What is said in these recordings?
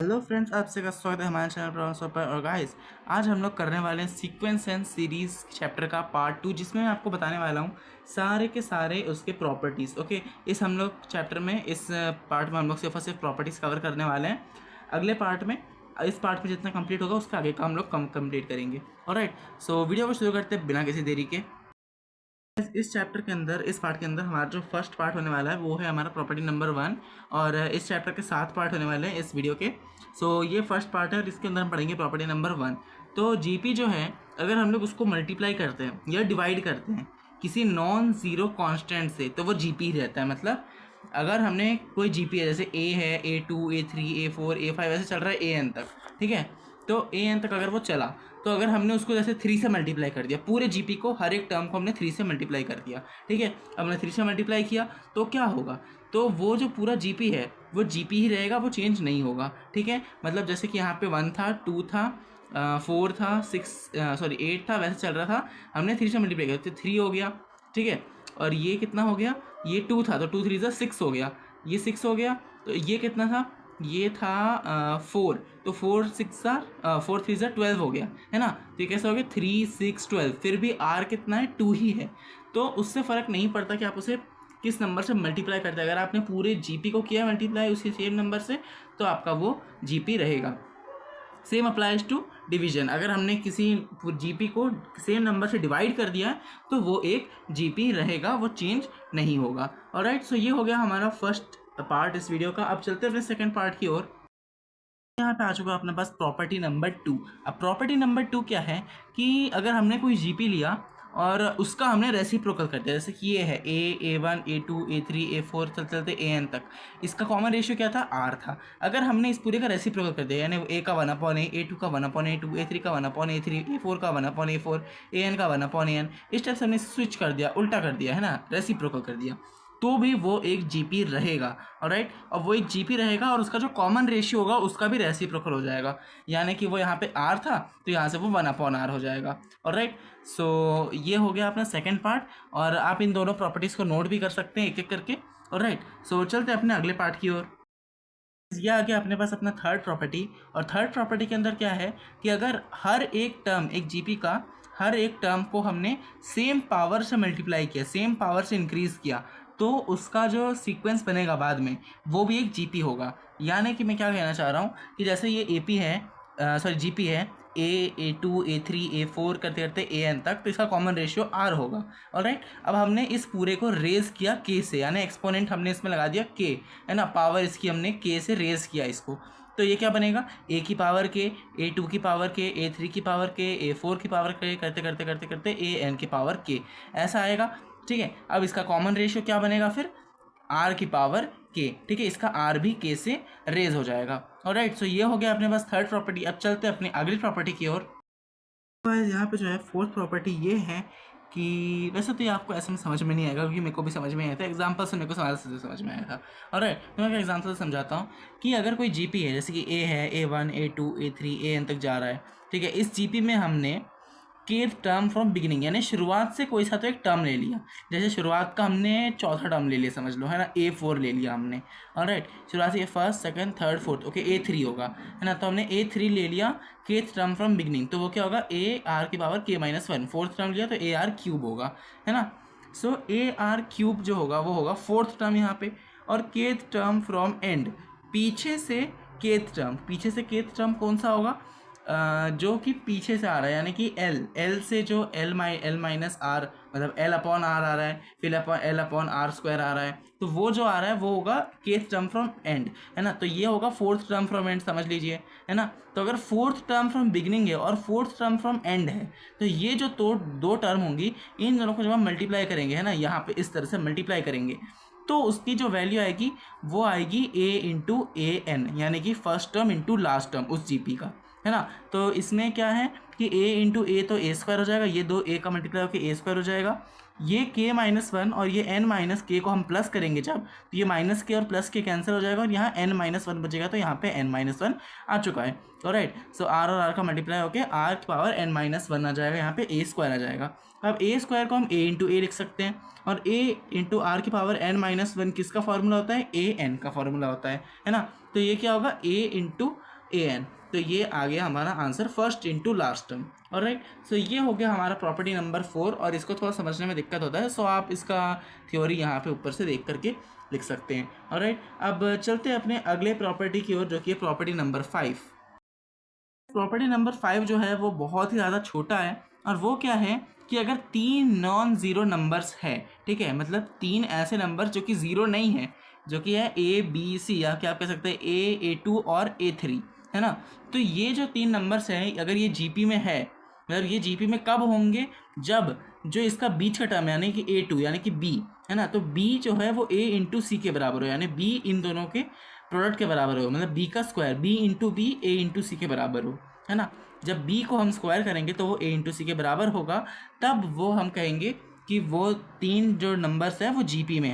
Hello friends, आप सबका स्वागत है हमारे चैनल प्रॉब्लम पर। और गाइस, आज हम लोग करने वाले हैं सीक्वेंस एंड सीरीज चैप्टर का पार्ट 2, जिसमें मैं आपको बताने वाला हूँ सारे के सारे उसके प्रॉपर्टीज़। ओके, इस हम लोग चैप्टर में इस पार्ट में हम लोग सिर्फ और सिर्फ प्रॉपर्टीज़ कवर करने वाले हैं। अगले पार्ट में इस पार्ट में जितना कंप्लीट होगा उसका आगे का हम लोग कंप्लीट करेंगे। ऑलराइट, सो वीडियो को शुरू करते हैं बिना किसी देरी के। इस चैप्टर के अंदर, इस पार्ट के अंदर हमारा जो फर्स्ट पार्ट होने वाला है वो है हमारा प्रॉपर्टी नंबर 1। और इस चैप्टर के 7 पार्ट होने वाले हैं इस वीडियो के। सो ये फर्स्ट पार्ट है और इसके अंदर हम पढ़ेंगे प्रॉपर्टी नंबर 1। तो जीपी जो है, अगर हम लोग उसको मल्टीप्लाई करते हैं या डिवाइड करते हैं किसी नॉन ज़ीरो कांस्टेंट से तो वो जीपी ही रहता है। मतलब अगर हमने कोई जीपी है, जैसे ए है, A2, A3, A4, A5 ऐसे चल रहा है AN तक, ठीक है। तो AN तक अगर वो चला तो अगर हमने उसको जैसे 3 से मल्टीप्लाई कर दिया, पूरे जीपी को, हर एक टर्म को हमने 3 से मल्टीप्लाई कर दिया, ठीक है। हमने 3 से मल्टीप्लाई किया तो क्या होगा, तो वो जो पूरा जीपी है वो जीपी ही रहेगा, वो चेंज नहीं होगा, ठीक है। मतलब जैसे कि यहाँ पे 1 था, 2 था, 4 था, 8 था, वैसे चल रहा था। हमने 3 से मल्टीप्लाई किया तो 3 हो गया, ठीक है। और ये कितना हो गया, ये 2 था तो 2 3 ज़ा 6 हो गया, ये 6 हो गया। तो ये कितना था, ये था 4, तो 4 3 ज़ा 12 हो गया, है ना। तो ये कैसे हो गया, 3 6 12, फिर भी आर कितना है, 2 ही है। तो उससे फ़र्क नहीं पड़ता कि आप उसे किस नंबर से मल्टीप्लाई करते हैं। अगर आपने पूरे जीपी को किया मल्टीप्लाई उसी सेम नंबर से तो आपका वो जीपी रहेगा। Same applies to division. अगर हमने किसी जीपी को सेम नंबर से डिवाइड कर दिया है तो वो एक जीपी रहेगा, वो चेंज नहीं होगा। ऑलराइट, सो ये हो गया हमारा फर्स्ट पार्ट इस वीडियो का। अब चलते हैं अपने सेकंड पार्ट की ओर। यहाँ पे आ चुका है अपने पास प्रॉपर्टी नंबर 2। अब प्रॉपर्टी नंबर 2 क्या है कि अगर हमने कोई जीपी लिया और उसका हमने रेसिप्रोकल कर दिया, जैसे कि ये है A1, A2, A3, A4 चलते चलते AN तक, इसका कॉमन रेशियो क्या था, R था। अगर हमने इस पूरे का रेसिप्रोकल कर दिया, यानी A का 1/A, A2 का 1/A2, A3 का 1/A3, A4 का 1/A4, AN का 1/AN, इस टाइप से हमने स्विच कर दिया, उल्टा कर दिया, है ना, रेसिप्रोकल कर दिया, तो भी वो एक जीपी रहेगा। ऑलराइट, और वो एक जीपी रहेगा और उसका जो कॉमन रेशियो होगा उसका भी रेसिप्रोकल हो जाएगा, यानी कि वो यहाँ पे R था तो यहाँ से वो 1/R हो जाएगा। ऑलराइट, सो ये हो गया अपना सेकंड पार्ट। और आप इन दोनों प्रॉपर्टीज़ को नोट भी कर सकते हैं एक एक करके। ऑलराइट, सो चलते हैं अपने अगले पार्ट की ओर। ये आ गया अपने पास अपना थर्ड प्रॉपर्टी। और थर्ड प्रॉपर्टी के अंदर क्या है कि अगर हर एक टर्म, एक जीपी का हर एक टर्म को हमने सेम पावर से मल्टीप्लाई किया, सेम पावर से इंक्रीज़ किया, तो उसका जो सीक्वेंस बनेगा बाद में वो भी एक जीपी होगा। यानी कि मैं क्या कहना चाह रहा हूँ कि जैसे ये एपी है, जीपी है, A2, A3, A4 करते करते AN तक, तो इसका कॉमन रेशियो R होगा। ऑलराइट, अब हमने इस पूरे को रेज किया K से, यानी एक्सपोनेंट हमने इसमें लगा दिया K, है ना, पावर इसकी हमने K से रेज किया इसको। तो ये क्या बनेगा, A की पावर K, A2 की पावर K, A3 की पावर K, A4 की पावर K, करते करते करते करते AN की पावर K, ऐसा आएगा, ठीक है। अब इसका कॉमन रेशियो क्या बनेगा फिर, R की पावर K, ठीक है। इसका R भी K से रेज हो जाएगा। ऑलराइट, सो ये हो गया अपने पास थर्ड प्रॉपर्टी। अब चलते हैं अपनी अगली प्रॉपर्टी की ओर। यहाँ पे जो है फोर्थ प्रॉपर्टी ये है कि वैसे तो ये आपको ऐसे में समझ में नहीं आएगा, क्योंकि मेरे को भी समझ में आया था, एग्जाम्पल से मेरे को समझ में आया था। और मैं एक एग्जाम्पल से समझाता हूँ कि अगर कोई जीपी है, जैसे कि A है, A1, A2, A3, AN तक जा रहा है, ठीक है। इस जीपी में हमने केथ टर्म फ्रॉम बिगिनिंग, यानी शुरुआत से कोई सा तो एक टर्म ले लिया। जैसे शुरुआत का हमने चौथा टर्म ले लिया, समझ लो, है ना, A4 ले लिया हमने। ऑलराइट, शुरुआत से first second third fourth, okay, A3 होगा, है ना। तो हमने A3 ले लिया केथ टर्म फ्रॉम बिगिनिंग, तो वो क्या होगा, AR की पावर K-1। फोर्थ टर्म लिया तो AR क्यूब होगा, है ना। सो AR क्यूब जो होगा वो होगा फोर्थ टर्म यहाँ पे। और केथ टर्म फ्रॉम एंड, पीछे से केथ टर्म कौन सा होगा, जो कि पीछे से आ रहा है, यानी कि L से जो L माइनस आर, मतलब L/R आ रहा है, फिर L/R² आ रहा है, तो वो जो आ रहा है वो होगा केथ टर्म फ्रॉम एंड, है ना। तो ये होगा फोर्थ टर्म फ्रॉम एंड, समझ लीजिए, है ना। तो अगर फोर्थ टर्म फ्रॉम बिगिनिंग है और फोर्थ टर्म फ्रॉम एंड है, तो ये जो दो टर्म होंगी, इन दोनों को जब हम मल्टीप्लाई करेंगे, है ना, यहाँ पे इस तरह से मल्टीप्लाई करेंगे, तो उसकी जो वैल्यू आएगी वो आएगी A/AN, यानी कि first term into last term उस जीपी का, है ना। तो इसमें क्या है कि A × A तो A² हो जाएगा, ये दो A का मल्टीप्लाई होकर A² हो जाएगा, ये k-1 और ये n-k को हम प्लस करेंगे जब, तो ये माइनस के और प्लस के कैंसिल हो जाएगा और यहाँ n-1 बचेगा, तो यहाँ पे n-1 आ चुका है। ऑलराइट, सो r और r का मल्टीप्लाई होकर r की पावर n-1 आ जाएगा, यहाँ पे a स्क्वायर आ जाएगा। अब a स्क्वायर को हम a इंटू ए लिख सकते हैं, और a इंटू आर की पावर n-1 किसका फॉर्मूला होता है, a n का फॉर्मूला होता है ना। तो ये क्या होगा, a इंटू ए एन, तो ये आ गया हमारा answer first into last term. Alright, so ये हो गया हमारा प्रॉपर्टी नंबर 4, और इसको थोड़ा समझने में दिक्कत होता है, सो आप इसका थ्योरी यहाँ पे ऊपर से देख करके लिख सकते हैं। ऑलराइट, अब चलते हैं अपने अगले प्रॉपर्टी की ओर, जो कि है प्रॉपर्टी नंबर 5। प्रॉपर्टी नंबर 5 जो है वो बहुत ही ज़्यादा छोटा है, और वो क्या है कि अगर 3 नॉन ज़ीरो नंबर्स है, ठीक है, मतलब 3 ऐसे नंबर जो कि ज़ीरो नहीं है, जो कि है A B C, या क्या आप कह सकते हैं A, A2 और A3, है ना। तो ये जो 3 नंबर्स हैं, अगर ये GP में है, मतलब ये GP में कब होंगे, जब जो इसका बीच का टर्म यानी कि A2 यानी कि B, है ना, तो B जो है वो A इंटू C के बराबर हो, यानी B इन दोनों के प्रोडक्ट के बराबर हो, मतलब B का square B into B A into C के बराबर हो, है ना। जब B को हम स्क्वायर करेंगे तो वो A इंटू C के बराबर होगा, तब वो हम कहेंगे कि वो 3 जो नंबर्स है वो GP में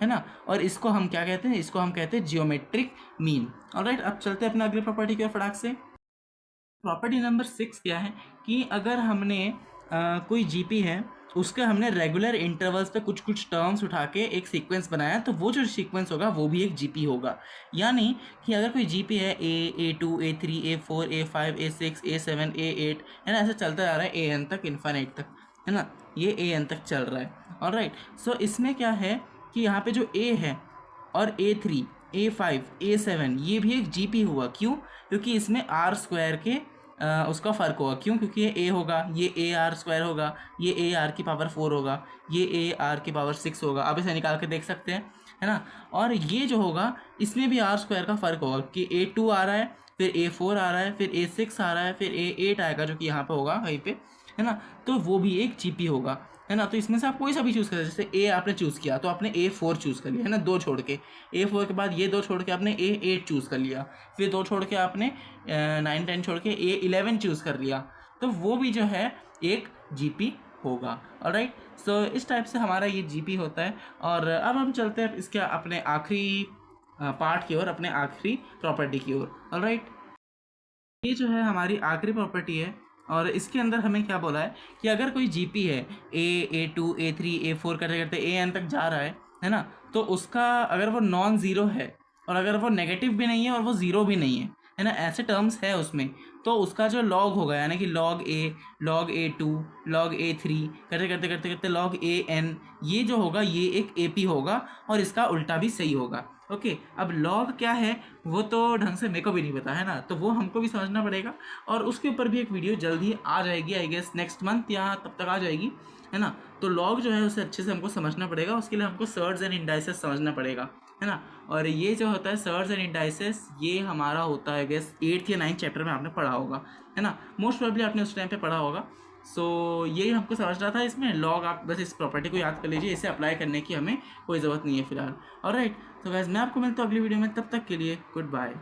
है ना। और इसको हम क्या कहते हैं, इसको हम कहते हैं जियोमेट्रिक मीन। ऑलराइट, अब चलते हैं अपने अगले प्रॉपर्टी की ओर फटाक से। प्रॉपर्टी नंबर 6 क्या है कि अगर हमने कोई GP है, उसके हमने रेगुलर इंटरवल्स पे कुछ कुछ टर्म्स उठा के एक सीक्वेंस बनाया, तो वो जो सीक्वेंस होगा वो भी एक GP होगा। यानी कि अगर कोई GP है A, A2, A3, A4, A5, A6, A7, A8, है ना, ऐसे चलता जा रहा है AN तक, इन्फिनिट तक, है ना, ये AN तक चल रहा है। ऑलराइट, सो इसमें क्या है कि यहाँ पे जो A है और A3, A5, A7 ये भी एक GP हुआ। क्यों? क्योंकि इसमें R स्क्वायर के उसका फ़र्क होगा। क्यों? क्योंकि ये A होगा, ये AR स्क्वायर होगा, ये AR की पावर 4 होगा, ये AR की पावर 6 होगा। आप इसे निकाल के देख सकते हैं, है ना। और ये जो होगा इसमें भी R स्क्वायर का फ़र्क होगा कि A2 आ रहा है, फिर A4 आ रहा है, फिर A6 आ रहा है, फिर A8 आएगा जो कि यहाँ पे होगा कहीं पे, है ना। तो वो भी एक GP होगा, है ना। तो इसमें से आप कोई सा भी चूज़ कर सकते हैं। जैसे A आपने चूज़ किया तो आपने A4 चूज़ कर लिया, है ना, 2 छोड़ के। A4 के बाद ये 2 छोड़ के आपने A8 चूज़ कर लिया, फिर 2 छोड़ के आपने 9, 10 छोड़ के A11 चूज़ कर लिया, तो वो भी जो है एक GP होगा। ऑलराइट, सो इस टाइप से हमारा ये GP होता है। और अब हम चलते हैं इसके अपने आखिरी पार्ट की ओर, अपने आखिरी प्रॉपर्टी की ओर। ऑलराइट, ये जो है हमारी आखिरी प्रॉपर्टी है, और इसके अंदर हमें क्या बोला है कि अगर कोई GP है A, A2, A3, A4 करते करते AN तक जा रहा है ना, तो उसका अगर वो नॉन ज़ीरो है, और अगर वो नेगेटिव भी नहीं है और वो ज़ीरो भी नहीं है ना, ऐसे टर्म्स है उसमें, तो उसका जो लॉग होगा, यानी कि log A, log A2, log A3 करते करते करते करते log AN, ये जो होगा ये एक AP होगा, और इसका उल्टा भी सही होगा। ओके, अब लॉग क्या है वो तो ढंग से मेरे को भी नहीं पता, है ना, तो वो हमको भी समझना पड़ेगा, और उसके ऊपर भी एक वीडियो जल्द ही आ जाएगी, आई गेस नेक्स्ट मंथ या तब तक आ जाएगी, है ना। तो लॉग जो है उसे अच्छे से हमको समझना पड़ेगा, उसके लिए हमको सर्ट्स एंड इंडाइसेस समझना पड़ेगा, है ना। और ये जो होता है सर्ट्स एंड इंडाइसेस, ये हमारा होता है गेस 8th या 9th चैप्टर में आपने पढ़ा होगा, है ना, मोस्ट प्रोबेबली आपने उस टाइम पे पढ़ा होगा। सो यही हमको समझना था इसमें। लॉग आप बस इस प्रॉपर्टी को याद कर लीजिए, इसे अप्लाई करने की हमें कोई ज़रूरत नहीं है फिलहाल। ऑलराइट, तो गाइस मैं आपको मिलता हूँ अगली वीडियो में, तब तक के लिए गुड बाय।